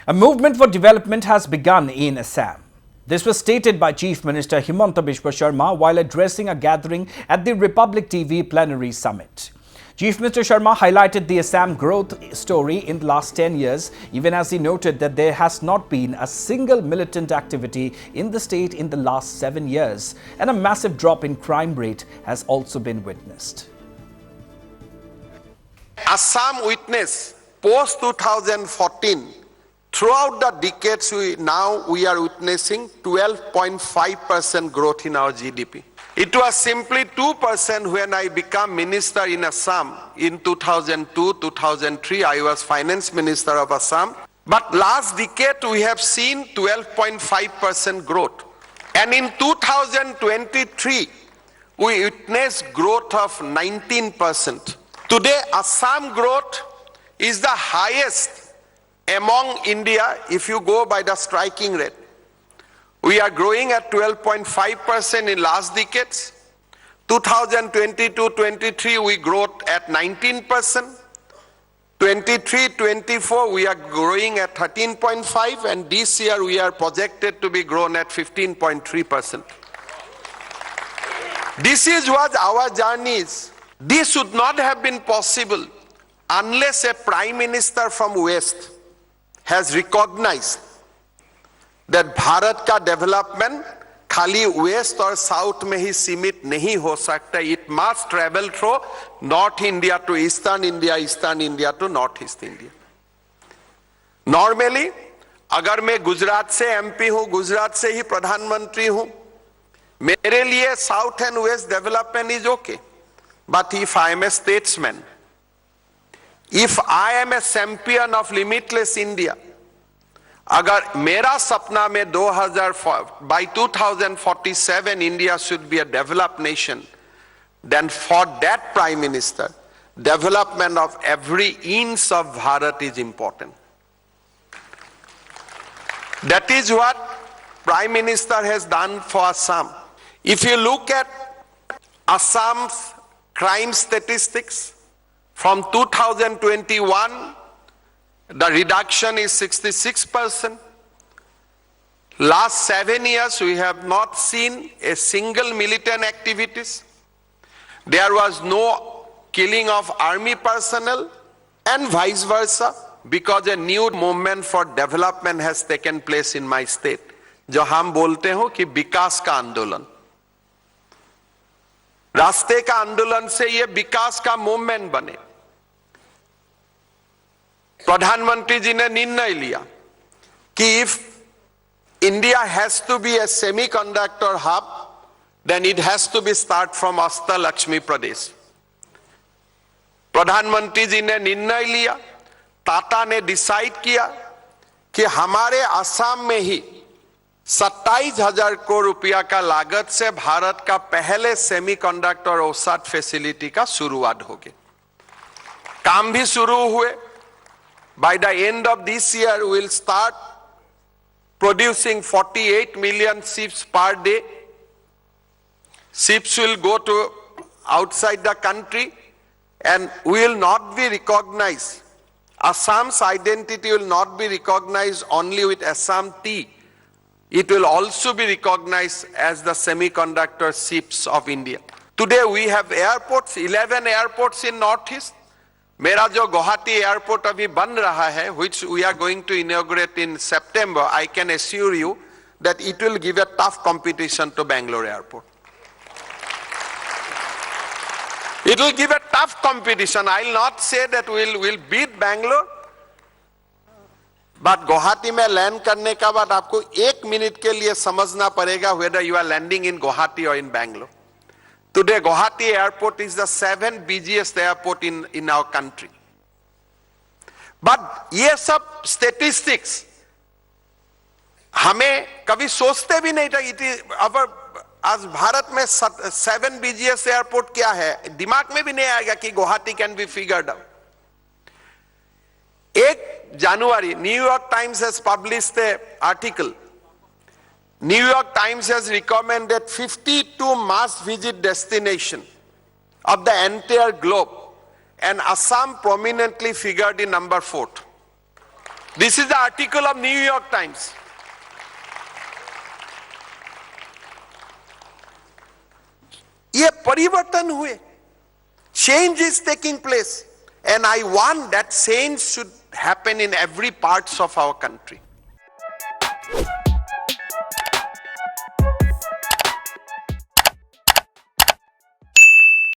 A movement for development has begun in Assam. This was stated by Chief Minister Himanta Biswa Sharma while addressing a gathering at the Republic TV Plenary Summit. Chief Minister Sharma highlighted the Assam growth story in the last 10 years, even as he noted that there has not been a single militant activity in the state in the last 7 years, and a massive drop in crime rate has also been witnessed. Assam witnessed post 2014. Throughout the decades, we are witnessing 12.5% growth in our GDP. It was simply 2% when I became minister in Assam in 2002-2003. I was finance minister of Assam. But last decade, we have seen 12.5% growth. And in 2023, we witnessed growth of 19%. Today, Assam growth is the highest among India if you go by the striking rate. We are growing at 12.5% in last decades. 2022-23 we grew at 19%. 23-24 we are growing at 13.5%, and this year we are projected to be grown at 15.3%. This is what our journey is. This would not have been possible unless a prime minister from West has recognized that Bharat ka development khali West or South mein hi सीमित नहीं हो सकता. It must travel through North India to Eastern India, Eastern India to North East India. Normally, अगर मैं गुजरात से MP हूँ, गुजरात से ही प्रधानमंत्री हूँ, मेरे लिए South and West development is okay. But if I am a statesman, if I am a champion of limitless India, अगर मेरा सपना में by 2047 India should be a developed nation, then for that prime minister, development of every inch of Bharat is important. That is what Prime Minister has done for Assam. If you look at Assam's crime statistics, from 2021, the reduction is 66%. Last 7 years, we have not seen a single militant activities. There was no killing of army personnel, and vice versa, because a new movement for development has taken place in my state. जो हम बोलते हो कि विकास का आंदोलन, रास्ते का आंदोलन से ये विकास का मूवमेंट बने. प्रधानमंत्री जी ने निर्णय लिया कि if India has to be a semiconductor hub, then it has to be start from Ashtalakshmi Pradesh. प्रधानमंत्री जी ने निर्णय लिया, टाटा ने डिसाइड किया कि हमारे असम में ही 27,000 करोड़ रुपया का लागत से भारत का पहले सेमीकंडक्टर ओसाट फैसिलिटी का शुरुआत होगी. काम भी शुरू हुए. By the end of this year, we will start producing 48 million chips per day. Chips will go to outside the country, and we will not be recognized. Assam's identity will not be recognized only with Assam tea. It will also be recognized as the semiconductor chips of India. Today we have airports, 11 airports in Northeast. मेरा जो Guwahati airport अभी बन रहा है, which we are going to inaugurate in September, I can assure you that it will give a tough competition to Bangalore airport. It will give a tough competition. I will not say that we'll beat Bangalore, but Guwahati में land करने का बाद आपको 1 minute के लिए समझना पड़ेगा whether you are landing in Guwahati or in Bangalore. Today, Guwahati Airport is the 7th busiest airport in our country. But ये सब statistics हमें कभी सोचते भी नहीं था. आज भारत में 7 busiest airport क्या है, दिमाग में भी नहीं आएगा कि Guwahati can be figured out. 1 January, New York Times has published an article. New York Times has recommended 52 must-visit destinations of the entire globe, and Assam prominently figured in number 4. This is the article of New York Times. ये परिवर्तन हुए, change is taking place, and I want that change should happen in every parts of our country.